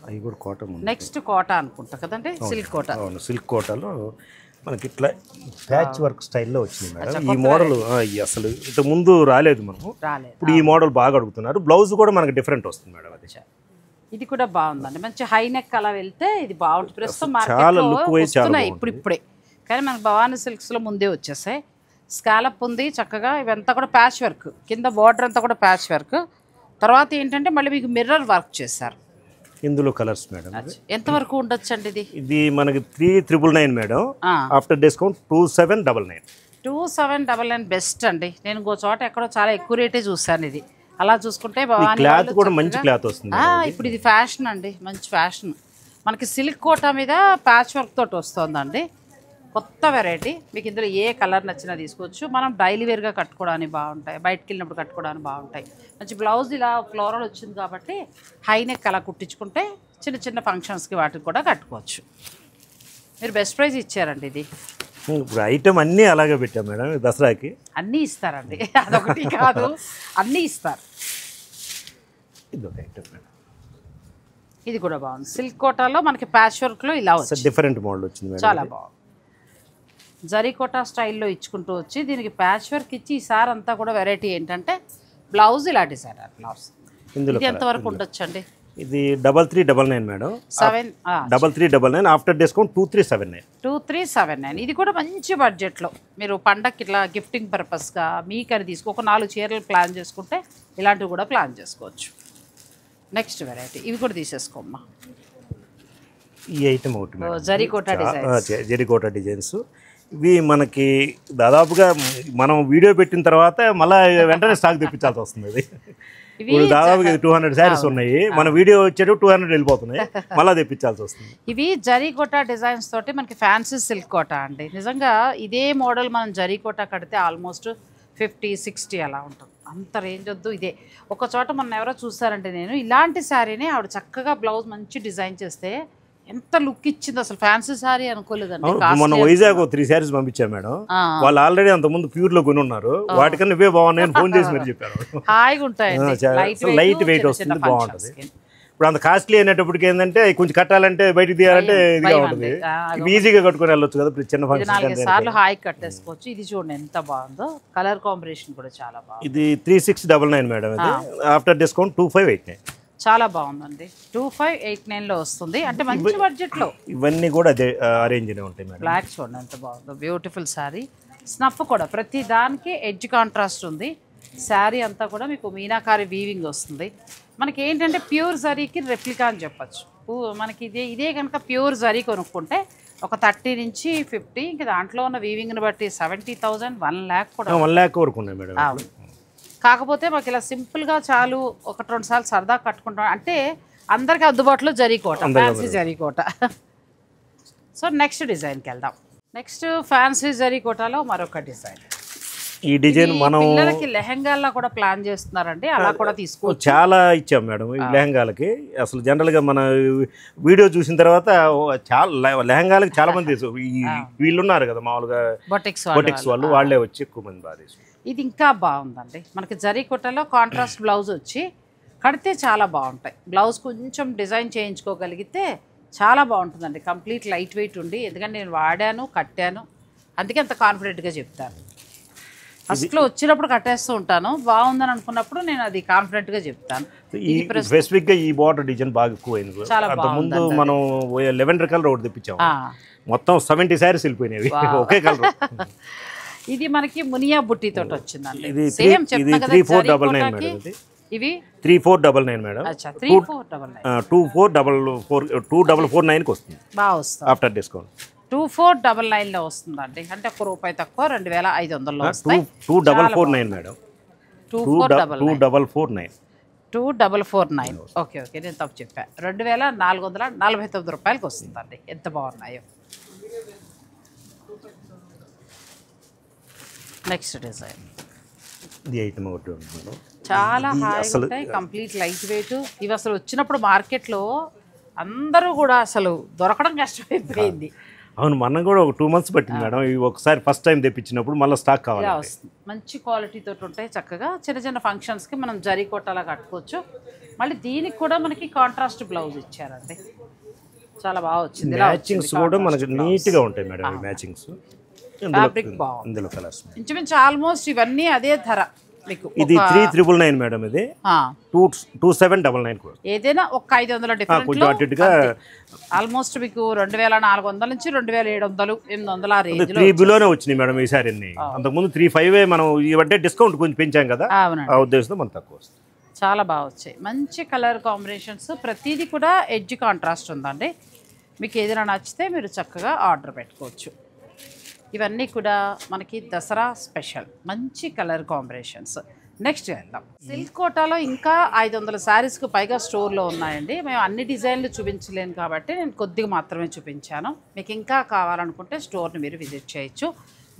అవి కూడా కోట. నెక్స్ట్ కోట అనుకుంటా కదండి, సిల్క్ కోట. అవును, సిల్క్ కోటలో మనకి ఇట్లా ప్యాచ్ వర్క్ స్టైల్లో వచ్చింది మేడం. ఈ మోడల్ అసలు ఇంత ముందు రాలేదు, ఇప్పుడు ఈ మోడల్ బాగా అడుగుతున్నారు. బ్లౌజ్ కూడా మనకి డిఫరెంట్ వస్తుంది మేడం. అది ఇది కూడా బాగుందండి, మంచి హై నెక్ అలా వెళ్తే ఇది బాగుంటుంది. ప్రస్తుతం మార్కెట్లో వస్తున్నాయి ఇప్పుడే, కానీ మనకి భవానీ సిల్క్స్లో ముందే వచ్చేసాయి. స్కాలప్ ఉంది చక్కగా, ఇవంతా కూడా ప్యాచ్ వర్క్, కింద బార్డర్ అంతా కూడా ప్యాచ్ వర్క్. తర్వాత ఏంటంటే మళ్ళీ మీకు మిర్రర్ వర్క్ చేశారు. ఇందులో కలర్స్ మేడం ఎంత వరకు ఉండొచ్చు అండి? ఇది మనకి 3999 మేడం. After discount 2799. 2799 బెస్ట్ అండి. నేను ఇంకో చోట ఎక్కడో చాలా ఎక్కువ రేటే చూసాను. ఇది అలా చూసుకుంటే క్లాత్ కూడా మంచి క్లాత్ వస్తుంది. ఇప్పుడు ఇది ఫ్యాషన్ అండి, మంచి ఫ్యాషన్. మనకి సిల్క్ కోటా మీద ప్యాచ్ వర్క్ తోటి వస్తుందండి, కొత్త వెరైటీ. మీకు ఇందులో ఏ కలర్ నచ్చినా తీసుకోవచ్చు. మనం డైలీ వేర్గా కట్టుకోవడానికి బాగుంటాయి, బయటకు వెళ్ళినప్పుడు కట్టుకోవడానికి బాగుంటాయి. మంచి బ్లౌజ్ ఇలా ఫ్లోరల్ వచ్చింది కాబట్టి హై నెక్ అలా కుట్టించుకుంటే చిన్న చిన్న ఫంక్షన్స్కి వాటికి కూడా కట్టుకోవచ్చు. మీరు బెస్ట్ ప్రైస్ ఇచ్చారండి. ఇది ఇప్పుడు ఐటమ్ అన్నీ అలాగే పెట్టాం మేడం. దసరాకి అన్నీ ఇస్తారండి, అదొకటి కాదు, అన్నీ ఇస్తారు. ఇది ఒక ఐటమ్ మేడం. ఇది కూడా బాగుంది, సిల్క్ కోటాలో మనకి ప్యాచ్ వర్క్లో ఇలా వచ్చింది, డిఫరెంట్ మోడల్ వచ్చింది, చాలా బాగుంది. జరీకోటా స్టైల్లో ఇచ్చుకుంటూ వచ్చి దీనికి ప్యాచ్ వర్క్ ఇచ్చి ఈసారి అంతా కూడా వెరైటీ ఏంటంటే బ్లౌజ్ ఇలా డిజైనర్ బ్లౌజ్. ఇది ఎంతవరకు ఉండొచ్చండి? ఇది 3399 మేడం. 3399 after discount 2379. 2379. ఇది కూడా మంచి బడ్జెట్లో మీరు పండగకి ఇట్లా గిఫ్టింగ్ పర్పస్గా మీకని తీసుకో, ఒక 4 చీరలు ప్లాన్ చేసుకుంటే ఇలాంటివి కూడా ప్లాన్ చేసుకోవచ్చు. నెక్స్ట్ వెరైటీ ఇవి కూడా తీసేసుకోమ్మా. ఈ ఐటమ్ ఒకటి జరీకోటా డిజైన్స్. ఇవి మనకి దాదాపుగా మనం వీడియో పెట్టిన తర్వాత మళ్ళీ వెంటనే స్టాక్ తెప్పించాల్సి వస్తుంది. అది ఇప్పుడు దాదాపుగా 200 శారీస్ ఉన్నాయి, మన వీడియో వచ్చేటప్పుడు 200 వెళ్ళిపోతున్నాయి, మళ్ళీ తెప్పించాల్సి వస్తుంది. ఇవి జరీకోటా డిజైన్స్ తోటి మనకి ఫ్యాన్సీ సిల్క్ కోటా అండి. నిజంగా ఇదే మోడల్ మనం జరీకోటా కడితే ఆల్మోస్ట్ 50-60 అలా ఉంటుంది, అంత రేంజ్ వద్దు. ఇదే ఒక చోట మొన్న ఎవరో చూసారంటే, నేను ఇలాంటి శారీని ఆవిడ చక్కగా బ్లౌజ్ మంచి డిజైన్ చేస్తే ఎంత లుక్ ఇచ్చింది, అసలు ఫ్యాన్సీ శారీ అనుకోలేదండి. మొన్న వైజాగ్ 3 శారీస్ పంపించాం మేడం, వాళ్ళు ఆల్రెడీ అంత ముందు ప్యూర్ లో కొని ఉన్నారు, వాటికన్నా ఇవే బాగున్నాయని ఫోన్ చేసి మరి చెప్పారు. హాయిగా ఉంటాయి, లైట్ వెయిట్ వస్తుంది, బాగుంటుంది. ఇప్పుడు అంత కాస్ట్లీ అయినప్పటికి ఏంటంటే కొంచెం కట్టాలంటే బయటకు తీయాలంటే ఇదిగా ఉంటుంది, ఈజీగా కట్టుకొని వెళ్ళొచ్చు కదా చిన్న ఫంక్షన్. 4 సార్లు హాయి కట్టేసుకోవచ్చు. ఇది చూడండి ఎంత బాగుందో, కలర్ కాంబినేషన్ కూడా చాలా బాగుంది. ఇది 3699 మేడం. ఇది ఆఫ్టర్ డిస్కౌంట్ 2589. చాలా బాగుందండి, 2589లో వస్తుంది, అంటే మంచి బడ్జెట్లో. ఇవన్నీ కూడా అదే అరేంజ్ ఉంటాయి మేడం. బ్లాక్ చూడండి ఎంత బాగుందో, బ్యూటిఫుల్ శారీ. స్నఫ్ కూడా ప్రతి దానికి ఎడ్జ్ కాంట్రాస్ట్ ఉంది. శారీ అంతా కూడా మీకు మీనాకారి వీవింగ్ వస్తుంది. మనకి ఏంటంటే ప్యూర్ జరీకి రెప్లికా అని చెప్పచ్చు. మనకి ఇదే కనుక ప్యూర్ జరీ కొనుక్కుంటే ఒక 30 నుంచి 50, ఇంకా దాంట్లో ఉన్న వీవింగ్ని బట్టి 70,000, 1 lakh కూడా 1 lakh వరకు ఉన్నాయి మేడం. కాకపోతే మాకు ఇలా సింపుల్గా చాలు, 1-2 సార్లు సరదా కట్టుకుంటాం అంటే అందరికీ అందుబాటులో zari kota, fancy zari kota. So next డిజైన్కి వెళ్దాం. నెక్స్ట్ ఫ్యాన్సీ జరీకోటలో మరొక డిజైన్. ఈ డిజైన్ మనం పిల్లలకి లెహంగాల్లో కూడా ప్లాన్ చేస్తున్నారండి, అలా కూడా తీసుకోవచ్చు. చాలా ఇచ్చాం మేడం ఈ లెహంగాలకి. అసలు జనరల్గా మన వీడియో చూసిన తర్వాత చాలా లెహంగాలకి చాలా మంది వీళ్ళు ఉన్నారు కదా మామూలుగా బొటిక్స్ వాళ్ళే వచ్చి ఎక్కువ మంది బాగా తీసుకుంటారు. ఇది ఇంకా బాగుందండి, మనకి జరీ కుట్టలో కాంట్రాస్ట్ బ్లౌజ్ వచ్చి కడితే చాలా బాగుంటాయి. బ్లౌజ్ కొంచెం డిజైన్ చేయించుకోగలిగితే చాలా బాగుంటుందండి. కంప్లీట్ లైట్ వెయిట్ ఉండి, ఎందుకంటే నేను వాడాను కట్టాను అందుకే అంత కాన్ఫిడెంట్గా చెప్తాను. ఫస్ట్లో వచ్చినప్పుడు కట్టేస్తూ ఉంటాను, బాగుందని అనుకున్నప్పుడు నేను అది కాన్ఫిడెంట్గా చెప్తాను. స్పెసిఫిక్గా ఈ బార్డర్ డిజైన్ బాగా ఎక్కువైంది. ముందు మనం 11 కలర్ ఒకటి తెప్పించాము, మొత్తం 70 శారీస్ వెళ్ళిపోయినవి ఒకే కలర్. ఇది మనకి మునియా బుట్టి తోటి వచ్చిందండి. ఇది 3499 మేడం. ఇవి 3499 మేడం. 2449 వస్తుంది బాగా వస్తుంది ఆఫ్టర్ డిస్కౌంట్. 2499లో వస్తుందండి, అంటే ₹1 తక్కువ 2500లో వస్తాయి. 2449 మేడం. 2449 ఓకే ఓకే, నేను తప్పు చెప్పా. ₹2449కి వస్తుందండి. ఎంత బాగున్నాయో. నెక్స్ట్ డిజైన్ ఇది ఐటమ్ ఒకటి ఉంది మేడం. చాలా హాయిగా ఉంటాయి, కంప్లీట్ లైట్ వెయిట్. ఇవి అసలు వచ్చినప్పుడు మార్కెట్లో అందరూ కూడా అసలు దొరకడం కష్టమైపోయింది. అవును, మనం కూడా ఒక 2 months పట్టింది మేడం. ఇవి ఒకసారి ఫస్ట్ టైం తెప్పించినప్పుడు మళ్ళీ స్టాక్ కావాలి. మంచి క్వాలిటీ తోటి ఉంటాయి, చక్కగా చిన్న చిన్న ఫంక్షన్స్కి మనం జరీ కొట్టాలా కట్టుకోవచ్చు. మళ్ళీ దీనికి కూడా మనకి కాంట్రాస్ట్ బ్లౌజ్ ఇచ్చారండి, చాలా బాగా వచ్చింది. మ్యాచింగ్స్ కూడా మనకి నీట్గా ఉంటాయి మేడం. మ్యాచింగ్స్ ఫ్యాబ్రిక్ బాగుంది. ఇందులో కలర్స్ ఇంచుమించు ఆల్మోస్ట్ ఇవన్నీ అదే ధర మీకు. ఇది 3999 మేడం. ఇది 2799. ఏదైనా ఒక 500 డిఫరెంట్. ఆల్మోస్ట్ మీకు 2400 నుంచి 2700 800 ఆ రేంజ్ లో 3 బిలోనే వచ్చినాయి మేడం ఈసారి. అంతకుముందు 35 మనం ఇవంటే డిస్కౌంట్ కొంచెం పెంచాం కదా, ఆ ఉద్దేశంతో మనం తక్కువ వస్తుంది. చాలా బాగా వచ్చాయి, మంచి కలర్ కాంబినేషన్స్. ప్రతిదీ కూడా ఎడ్జ్ కాంట్రాస్ట్ ఉందండి. మీకు ఏదైనా నచ్చితే మీరు చక్కగా ఆర్డర్ పెట్టుకోవచ్చు. ఇవన్నీ కూడా మనకి దసరా స్పెషల్ మంచి కలర్ కాంబినేషన్స్. నెక్స్ట్ వెళ్దాం. సిల్క్ కోటాలో ఇంకా 500 శారీస్కి పైగా స్టోర్లో ఉన్నాయండి. మేము అన్ని డిజైన్లు చూపించలేను కాబట్టి నేను కొద్దిగా మాత్రమే చూపించాను. మీకు ఇంకా కావాలనుకుంటే స్టోర్ని మీరు విజిట్ చేయొచ్చు.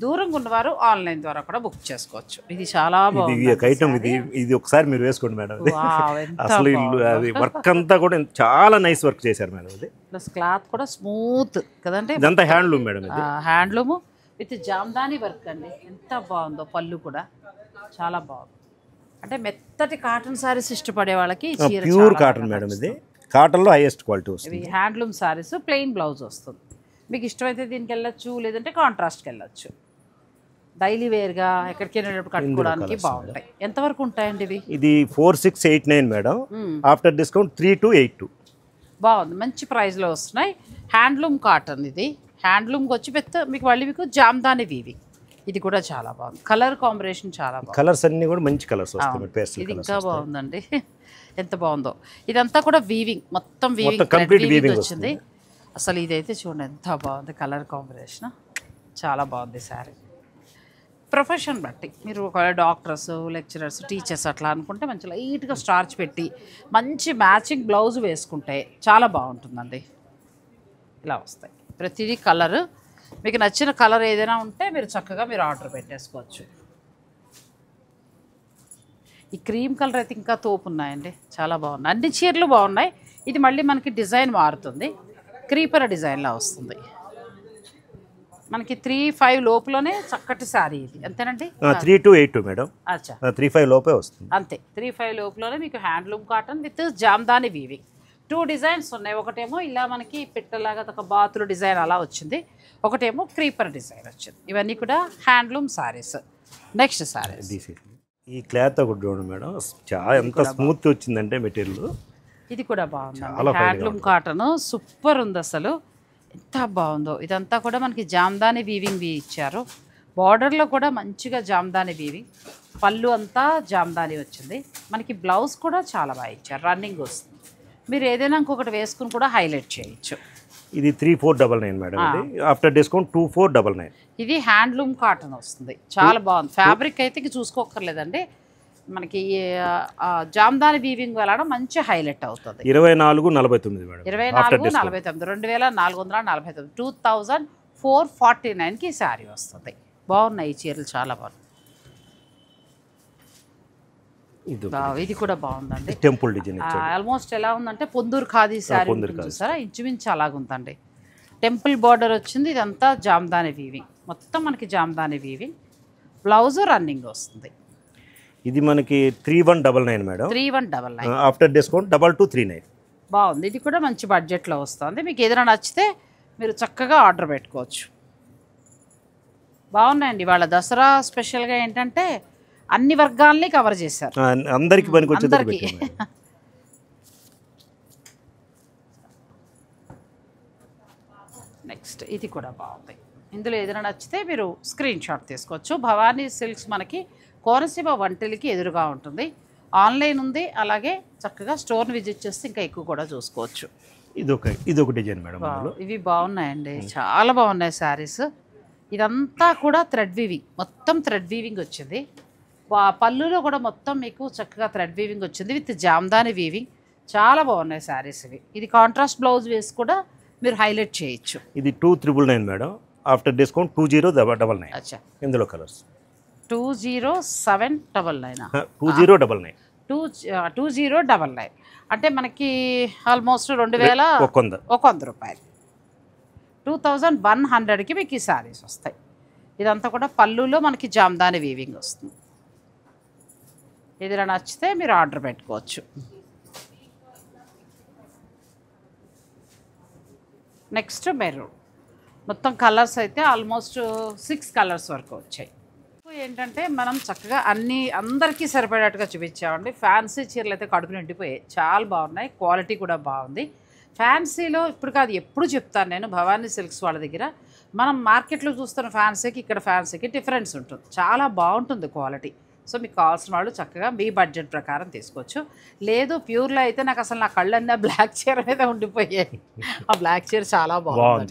దూరంగా ఉన్నవారు ఆన్లైన్ ద్వారా కూడా బుక్ చేసుకోవచ్చు. ఇది చాలా బాగుంది. ఇది ఒకసారి మీరు వేసుకోండి మేడం. అసలు అది వర్క్ అంతా కూడా చాలా నైస్ వర్క్ చేశారు మేడం. ఇది ప్లస్ క్లాత్ కూడా స్మూత్ కదండి. ఇదంతా handloom madam. Handloom with Jamdani work అండి. ఎంత బాగుందో, పళ్ళు కూడా చాలా బాగుంది. అంటే మెత్తటి కాటన్ సారీస్ ఇష్టపడే వాళ్ళకి ప్యూర్ కాటన్ మేడం. ఇది కాటన్లో హైయెస్ట్ క్వాలిటీ వస్తుంది. ఇవి హ్యాండ్లూమ్ సారీస్, ప్లెయిన్ బ్లౌజ్ వస్తుంది. మీకు ఇష్టమైతే దీనికి వెళ్ళొచ్చు, లేదంటే కాంట్రాస్ట్కి వెళ్ళొచ్చు. డైలీ వేర్గా ఎక్కడికి వెళ్ళినప్పుడు కట్టుకోవడానికి బాగుంటాయి. ఎంతవరకు ఉంటాయండి ఇవి? ఇది 4689 మేడం. After discount 3282. బాగుంది, మంచి ప్రైస్లో వస్తున్నాయి. Handloom cotton. ఇది హ్యాండ్లూమ్కి వచ్చి పెద్ద మీకు మళ్ళీ మీకు జామ్దాని వీవి. ఇది కూడా చాలా బాగుంది, కలర్ కాంబినేషన్ చాలా బాగుంది. కలర్స్ అన్ని కూడా మంచి కలర్స్ వస్తాయి. ఇది ఇంకా బాగుందండి, ఎంత బాగుందో. ఇదంతా కూడా వీవింగ్, మొత్తం కంప్లీట్ వీవింగ్ వచ్చింది. అసలు ఇదైతే చూడండి ఎంత బాగుంది, కలర్ కాంబినేషన్ చాలా బాగుంది. శారీ ప్రొఫెషన్ బట్టి మీరు ఒకవేళ డాక్టర్స్, లెక్చరర్స్, టీచర్స్ అట్లా అనుకుంటే మంచి లైట్గా స్టార్చ్ పెట్టి మంచి మ్యాచింగ్ బ్లౌజ్ వేసుకుంటే చాలా బాగుంటుందండి. ఇలా వస్తాయి ప్రతిదీ కలర్. మీకు నచ్చిన కలర్ ఏదైనా ఉంటే మీరు చక్కగా మీరు ఆర్డర్ పెట్టేసుకోవచ్చు. ఈ క్రీమ్ కలర్ అయితే ఇంకా తోపు ఉన్నాయండి, చాలా బాగున్నాయి. అన్ని చీరలు బాగున్నాయి. ఇది మళ్ళీ మనకి డిజైన్ మారుతుంది, క్రీపర్ డిజైన్లా వస్తుంది. మనకి 35 లోపులోనే చక్కటి శారీ. ఇది అంతేనండి. 3282 మేడం. అచ్చా 35 లోపే వస్తుంది. అంతే, 35 లోపులోనే మీకు handloom cotton with Jamdani weaving. 2 designs ఉన్నాయి. ఒకటేమో ఇలా మనకి పిట్టలాగా ఒక బాతులు డిజైన్ అలా వచ్చింది, ఒకటేమో క్రీపర్ డిజైన్ వచ్చింది. ఇవన్నీ కూడా హ్యాండ్లూమ్ సారీస్. నెక్స్ట్ సారీస్ ఈ క్లాత్ ఒకటి చూడండి మేడం, చాలా ఎంత స్మూత్ వచ్చిందంటే మెటీరియల్. ఇది కూడా బాగుంది, హ్యాండ్లూమ్ కాటన్ సూపర్ ఉంది అసలు, ఎంత బాగుందో. ఇదంతా కూడా మనకి జామ్దాని వీవింగ్ ఇచ్చారు. బార్డర్లో కూడా మంచిగా జామ్దాని వీవింగ్, పళ్ళు అంతా జామ్దాని వచ్చింది. మనకి బ్లౌజ్ కూడా చాలా బాగా ఇచ్చారు, రన్నింగ్ వస్తుంది. మీరు ఏదైనా ఇంకొకటి వేసుకుని కూడా హైలైట్ చేయొచ్చు. ఇది 3499 మేడం. After discount 2499. ఇది హ్యాండ్లూమ్ కాటన్ వస్తుంది, చాలా బాగుంది. ఫ్యాబ్రిక్ అయితే చూసుకోక్కర్లేదండి, మనకి జామ్దాని వీవింగ్ వెళ్ళడం మంచి హైలైట్ అవుతుంది. 2449 మేడం. 2449, 2449, 2449కి శారీ వస్తుంది. బాగున్నాయి ఈ చీరలు, చాలా బాగున్నాయి. ఇది కూడా బాగుందండి, టెంపుల్ డిజైన్. ఆల్మోస్ట్ ఎలా ఉందంటే పొందూరు ఖాదీ శారీ చూసారా, ఇంచుమించు అలాగుందండి. టెంపుల్ బార్డర్ వచ్చింది, ఇదంతా జామ్దాని వీవింగ్, మొత్తం మనకి జామ్దాని వీవింగ్. బ్లౌజ్ రన్నింగ్ వస్తుంది. ఇది మనకి 3199 మేడం, 3199 ఆఫ్టర్ డిస్కౌంట్ 2239. బాగుంది, ఇది కూడా మంచి బడ్జెట్లో వస్తుంది. మీకు ఏదైనా నచ్చితే మీరు చక్కగా ఆర్డర్ పెట్టుకోవచ్చు. బాగున్నాయండి. వాళ్ళ దసరా స్పెషల్గా ఏంటంటే అన్ని వర్గాల్ని కవర్ చేశారు, అందరికి పనికి. నెక్స్ట్ ఇది కూడా బాగుంది. ఇందులో ఏదైనా నచ్చితే మీరు స్క్రీన్ షాట్ తీసుకోవచ్చు. భవానీ సిల్క్స్ మనకి కోనసీమ వంటలకి ఎదురుగా ఉంటుంది. ఆన్లైన్ ఉంది, అలాగే చక్కగా స్టోర్ని విజిట్ చేస్తే ఇంకా ఎక్కువ కూడా చూసుకోవచ్చు. ఇది ఒక డిజైన్ మేడం. ఇవి బాగున్నాయండి, చాలా బాగున్నాయి శారీస్. ఇదంతా కూడా థ్రెడ్ వీవింగ్, మొత్తం థ్రెడ్ వీవింగ్ వచ్చింది. పళ్ళులో కూడా మొత్తం మీకు చక్కగా థ్రెడ్ వీవింగ్ వచ్చింది విత్ జామ్దాని వీవింగ్. చాలా బాగున్నాయి శారీస్ ఇవి. ఇది కాంట్రాస్ట్ బ్లౌజ్ వేసి కూడా మీరు హైలైట్ చేయొచ్చు. ఇది 2399 మేడం, ఆఫ్టర్ డిస్కౌంట్ 2099. అచ్చా, ఇందులో కలర్స్ 20799 2099 2099 అంటే మనకి ఆల్మోస్ట్ 2100 రూపాయలు. 2100కి మీకు ఈ శారీస్ వస్తాయి. ఇదంతా కూడా పళ్ళులో మనకి జామ్దాని వీవింగ్ వస్తుంది. ఏదైనా నచ్చితే మీరు ఆర్డర్ పెట్టుకోవచ్చు. నెక్స్ట్ మెరూన్, మొత్తం కలర్స్ అయితే ఆల్మోస్ట్ 6 కలర్స్ వరకు వచ్చాయి. ఏంటంటే మనం చక్కగా అందరికీ సరిపడేట్టుగా చూపించామండి. ఫ్యాన్సీ చీరలు అయితే కడుపు నిండిపోయాయి, చాలా బాగున్నాయి, క్వాలిటీ కూడా బాగుంది. ఫ్యాన్సీలో ఇప్పుడు కాదు ఎప్పుడు చెప్తాను నేను, భవానీ సిల్క్స్ వాళ్ళ దగ్గర మనం మార్కెట్లో చూస్తున్న ఫ్యాన్సీకి ఇక్కడ ఫ్యాన్సీకి డిఫరెన్స్ ఉంటుంది, చాలా బాగుంటుంది క్వాలిటీ. సో మీకు కావాల్సిన వాళ్ళు చక్కగా మీ బడ్జెట్ ప్రకారం తీసుకోవచ్చు. లేదు ప్యూర్లో అయితే నాకు అసలు నా కళ్ళన్నీ బ్లాక్ చీర మీద ఉండిపోయాయి. ఆ బ్లాక్ చీర చాలా బాగుంది,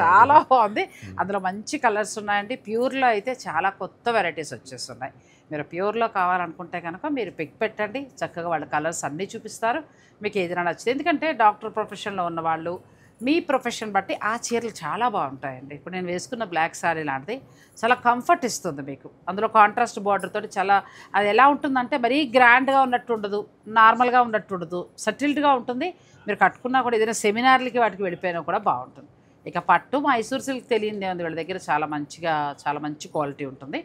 చాలా బాగుంది. అందులో మంచి కలర్స్ ఉన్నాయండి. ప్యూర్లో అయితే చాలా కొత్త వెరైటీస్ వచ్చేస్తున్నాయి. మీరు ప్యూర్లో కావాలనుకుంటే కనుక మీరు పిక్ పెట్టండి, చక్కగా వాళ్ళ కలర్స్ అన్నీ చూపిస్తారు. మీకు ఏదైనా నచ్చింది, ఎందుకంటే డాక్టర్ ప్రొఫెషన్లో ఉన్నవాళ్ళు మీ ప్రొఫెషన్ బట్టి ఆ చీరలు చాలా బాగుంటాయండి. ఇప్పుడు నేను వేసుకున్న బ్లాక్ శారీ లాంటిది చాలా కంఫర్ట్ ఇస్తుంది మీకు. అందులో కాంట్రాస్ట్ బార్డర్ తోటి చాలా, అది ఎలా ఉంటుందంటే మరీ గ్రాండ్గా ఉన్నట్టు ఉండదు, నార్మల్గా ఉన్నట్టు ఉండదు, సటిల్డ్గా ఉంటుంది. మీరు కట్టుకున్నా కూడా ఏదైనా సెమినార్లకి వాటికి వెళ్ళిపోయినా కూడా బాగుంటుంది. ఇక పట్టు మైసూర్ సిల్క్ తెలియదే ఉంది, వీళ్ళ దగ్గర చాలా మంచి క్వాలిటీ ఉంటుంది.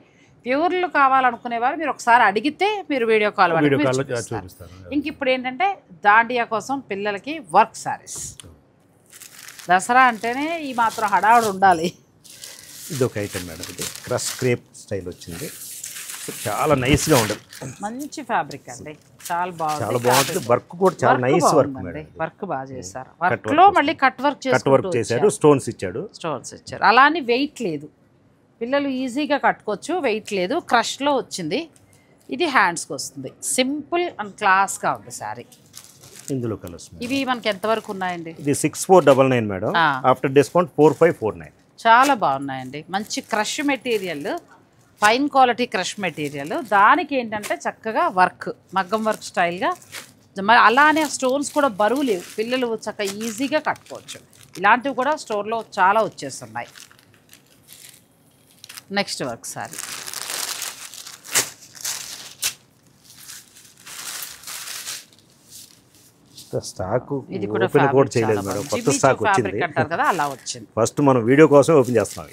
ప్యూర్లు కావాలనుకునేవారు మీరు ఒకసారి అడిగితే మీరు వీడియో కాల్ ఇంక ఇప్పుడు ఏంటంటే దాండియా కోసం పిల్లలకి వర్క్ శారీస్. దసరా అంటేనే ఈ మాత్రం హడావుడు ఉండాలి. ఇది ఒక ఐటమ్ మేడం, ఇది క్రష్ క్రేప్ స్టైల్ వచ్చింది, చాలా నైస్గా ఉండదు, మంచి ఫ్యాబ్రిక్ అండి, చాలా బాగుంటుంది. వర్క్ కూడా చాలా నైస్ వర్క్ మేడం, వర్క్ బాగా చేశారు. వర్క్లో మళ్ళీ కట్ వర్క్ చేశారు, స్టోన్స్ ఇచ్చారు. అలా అని వెయిట్ లేదు, పిల్లలు ఈజీగా కట్టుకోవచ్చు, వెయిట్ లేదు. క్రష్లో వచ్చింది, ఇది హ్యాండ్స్కి వస్తుంది, సింపుల్ అండ్ క్లాస్గా ఉంది శారీ. ఇందులో కలర్స్ ఇవి మనకి ఎంతవరకు ఉన్నాయండి? ఇది 6499 మేడం, ఆఫ్టర్ డిస్కౌంట్ 4549. చాలా బాగున్నాయండి, మంచి crush material, fine quality crush material. దానికి ఏంటంటే చక్కగా వర్క్, మగ్గం వర్క్ స్టైల్గా, అలానే స్టోన్స్ కూడా బరువు లేవు, పిల్లలు చక్కగా ఈజీగా కట్టుకోవచ్చు. ఇలాంటివి కూడా స్టోర్లో చాలా వచ్చేస్తున్నాయి. నెక్స్ట్ వర్క్ సారీ, స్టాక్ ఇది కూడా ఓపెన్ చేయలేదు మేడం, కొత్త స్టాక్ వచ్చింది అంటారు కదా, అలా వచ్చింది. ఫస్ట్ మనం వీడియో కోసం ఓపెన్ చేస్తున్నాం.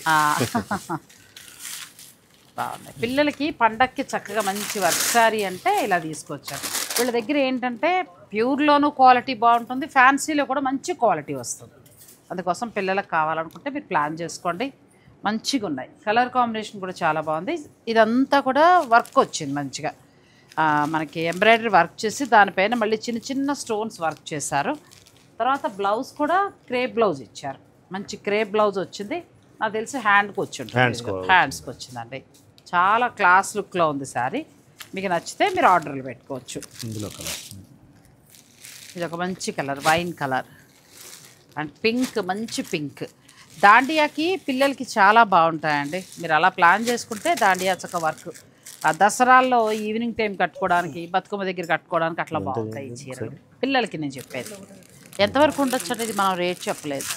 బాగున్నాయి, పిల్లలకి పండక్కి చక్కగా మంచి వర్క్ శారీ అంటే ఇలా తీసుకొచ్చారు. వీళ్ళ దగ్గర ఏంటంటే ప్యూర్లోనూ క్వాలిటీ బాగుంటుంది, ఫ్యాన్సీలో కూడా మంచి క్వాలిటీ వస్తుంది. అందుకోసం పిల్లలకు కావాలనుకుంటే మీరు ప్లాన్ చేసుకోండి, మంచిగా ఉన్నాయి. కలర్ కాంబినేషన్ కూడా చాలా బాగుంది. ఇదంతా కూడా వర్క్ వచ్చింది మంచిగా, మనకి ఎంబ్రాయిడరీ వర్క్ చేసి దానిపైన మళ్ళీ చిన్న చిన్న స్టోన్స్ వర్క్ చేశారు. తర్వాత బ్లౌజ్ కూడా క్రేప్ బ్లౌజ్ ఇచ్చారు, మంచి క్రేప్ బ్లౌజ్ వచ్చింది. నాకు తెలిసి హ్యాండ్కి హ్యాండ్స్కి వచ్చిందండి. చాలా క్లాస్ లుక్లో ఉంది శారీ. మీకు నచ్చితే మీరు ఆర్డర్లు పెట్టుకోవచ్చు. ఇది ఒక మంచి colour, wine colour and pink, మంచి పింక్. దాండియాకి పిల్లలకి చాలా బాగుంటాయండి. మీరు అలా ప్లాన్ చేసుకుంటే దాండియా చక్క వర్క్ దసరాల్లో ఈవినింగ్ టైం కట్టుకోవడానికి, బతుకమ్మ దగ్గర కట్టుకోవడానికి అట్లా బాగుంటాయి ఈ చీరలు. పిల్లలకి నేను చెప్పేది ఎంతవరకు ఉండొచ్చు అంటే ఇది మనం రేట్ చెప్పలేదు.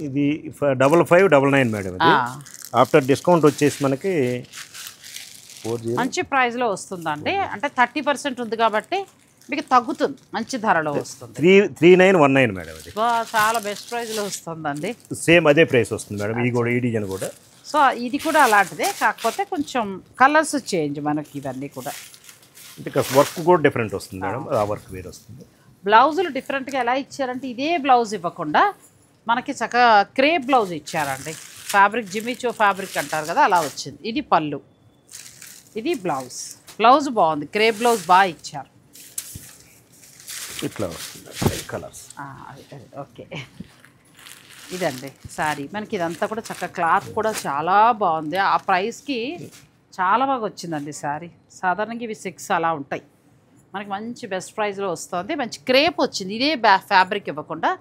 ఇది 5599 మేడం, ఇది ఆఫ్టర్ డిస్కౌంట్ వచ్చేసి మనకి మంచి ప్రైస్లో వస్తుందండి. అంటే 30% ఉంది కాబట్టి మీకు తగ్గుతుంది, మంచి ధరలో వస్తుంది. 3919 మేడం అది. చాలా బెస్ట్ ప్రైస్లో వస్తుందండి. సేమ్ అదే ప్రైస్ వస్తుంది మేడం. ఈ కూడా ఈ డిజైన్ కూడా. సో ఇది కూడా అలాంటిదే, కాకపోతే కొంచెం కలర్స్ చేంజ్ మనకి ఇవన్నీ కూడా. వర్క్ కూడా డిఫరెంట్ వస్తుంది మేడం. ఆ వర్క్ వేరే వస్తుంది. బ్లౌజులు డిఫరెంట్గా ఎలా ఇచ్చారంటే ఇదే బ్లౌజ్ ఇవ్వకుండా మనకి చక్కగా క్రేప్ బ్లౌజ్ ఇచ్చారండి. ఫ్యాబ్రిక్ జిమిచో ఫ్యాబ్రిక్ అంటారు కదా, అలా వచ్చింది. ఇది పళ్ళు, ఇది బ్లౌజ్. బ్లౌజ్ బాగుంది, క్రేప్ బ్లౌజ్ బాగా ఇచ్చారు. ఇట్లా వస్తుంది కలర్స్. ఓకే, ఇదండి శారీ. మనకి ఇదంతా కూడా చక్కగా క్లాత్ కూడా చాలా బాగుంది. ఆ ప్రైస్కి చాలా బాగా వచ్చిందండి శారీ. సాధారణంగా ఇవి 6 అలా ఉంటాయి, మనకి మంచి బెస్ట్ ప్రైస్లో వస్తుంది. మంచి క్రేప్ వచ్చింది, ఇదే ఫ్యాబ్రిక్ ఇవ్వకుండా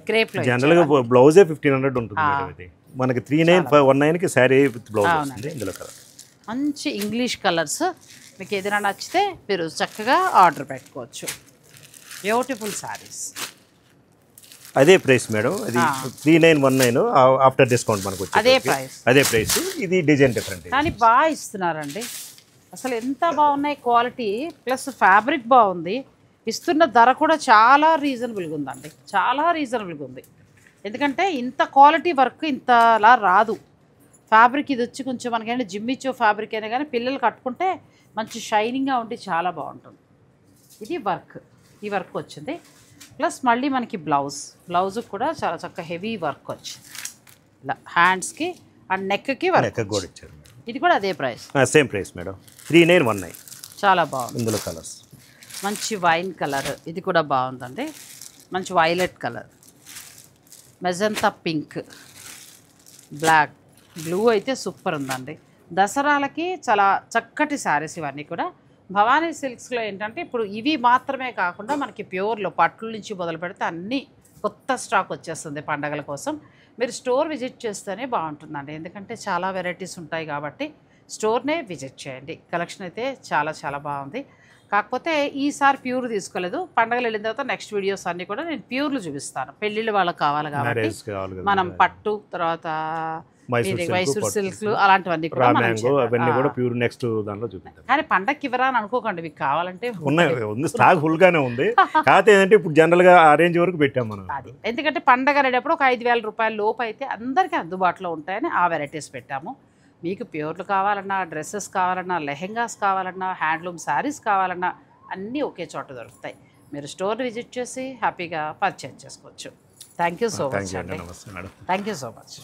క్రేప్లో. జనరల్గా బ్లౌజే 1500 ఉంటుంది మేడం. ఇది మనకి 3919కి శారీ విత్ బ్లౌజ్ వస్తుంది. ఇందులో కలర్ మంచి ఇంగ్లీష్ కలర్స్. మీకు ఏదైనా నచ్చితే మీరు చక్కగా ఆర్డర్ పెట్టుకోవచ్చు. బ్యూటిఫుల్ శారీస్. అదే ప్రైస్ మేడం. అది 3919 ఆఫ్టర్ డిస్కౌంట్ మనకు వచ్చి అదే ప్రైస్. ఇది డిజైన్ డిఫరెంట్ కానీ బాగా ఇస్తున్నారండి. అసలు ఎంత బాగున్నాయి క్వాలిటీ, ప్లస్ ఫ్యాబ్రిక్ బాగుంది. ఇస్తున్న ధర కూడా చాలా రీజనబుల్గా ఉందండి, చాలా రీజనబుల్గా ఉంది. ఎందుకంటే ఇంత క్వాలిటీ వర్క్ ఇంతలా రాదు. ఫ్యాబ్రిక్ ఇది వచ్చి కొంచెం మనకైనా జిమ్మిచ్చో ఫ్యాబ్రిక్ అయినా కానీ పిల్లలు కట్టుకుంటే మంచి షైనింగ్గా ఉండి చాలా బాగుంటుంది. ఇది వర్క్, ఈ వర్క్ వచ్చింది. ప్లస్ మళ్ళీ మనకి బ్లౌజ్ కూడా చాలా చక్కగా హెవీ వర్క్ వచ్చింది. ఇలా హ్యాండ్స్కి అండ్ నెక్కి వర్క్ కూడా ఇచ్చారు. ఇది కూడా అదే ప్రైస్, సేమ్ ప్రైస్ మేడం. 3919. చాలా బాగుంది. ఇందులో కలర్స్ మంచి వైన్ కలర్, ఇది కూడా బాగుందండి. మంచి violet colour, magenta pink, black, blue అయితే సూపర్ ఉందండి. దసరాలకి చాలా చక్కటి శారీస్ ఇవన్నీ కూడా. భవానీ సిల్క్స్లో ఏంటంటే ఇప్పుడు ఇవి మాత్రమే కాకుండా మనకి ప్యూర్లో పట్టుల నుంచి మొదలు పెడితే అన్నీ కొత్త స్టాక్ వచ్చేస్తుంది పండగల కోసం. మీరు స్టోర్ విజిట్ చేస్తేనే బాగుంటుందండి, ఎందుకంటే చాలా వెరైటీస్ ఉంటాయి కాబట్టి స్టోర్నే విజిట్ చేయండి. కలెక్షన్ అయితే చాలా చాలా బాగుంది. కాకపోతే ఈసారి ప్యూర్ తీసుకోలేదు. పండగలు వెళ్ళిన తర్వాత నెక్స్ట్ వీడియోస్ అన్నీ కూడా నేను ప్యూర్లు చూపిస్తాను. పెళ్ళిళ్ళు వాళ్ళకి కావాలి కాబట్టి మనం పట్టు, తర్వాత మైసూర్ సిల్క్లు అలాంటివన్నీ కూడా అవన్నీ కూడా ప్యూర్ నెక్స్ట్ దాంట్లో చూపిస్తాను. కానీ పండగకి ఇవ్వరా అని అనుకోకండి, మీకు కావాలంటే ఉంది, స్టాక్ ఫుల్ గానే ఉంది. కాకపోతే ఏంటంటే ఇప్పుడు జనరల్ గా ఆ రేంజ్ వరకు పెట్టాం మనం. అది ఎందుకంటే పండగ అనేటప్పుడు ఒక 5000 రూపాయల లోపు అయితే అందరికీ అందుబాటులో ఉంటాయని ఆ వెరైటీస్ పెట్టాము. మీకు ప్యూర్లు కావాలన్నా, డ్రెస్సెస్ కావాలన్నా, లెహెంగాస్ కావాలన్నా, హ్యాండ్లూమ్ శారీస్ కావాలన్నా అన్నీ ఒకే చోట దొరుకుతాయి. మీరు స్టోర్ విజిట్ చేసి హ్యాపీగా పర్చేజ్ చేసుకోవచ్చు. థ్యాంక్ యూ సో మచ్ అండి. నమస్తే madam. Thank you so much.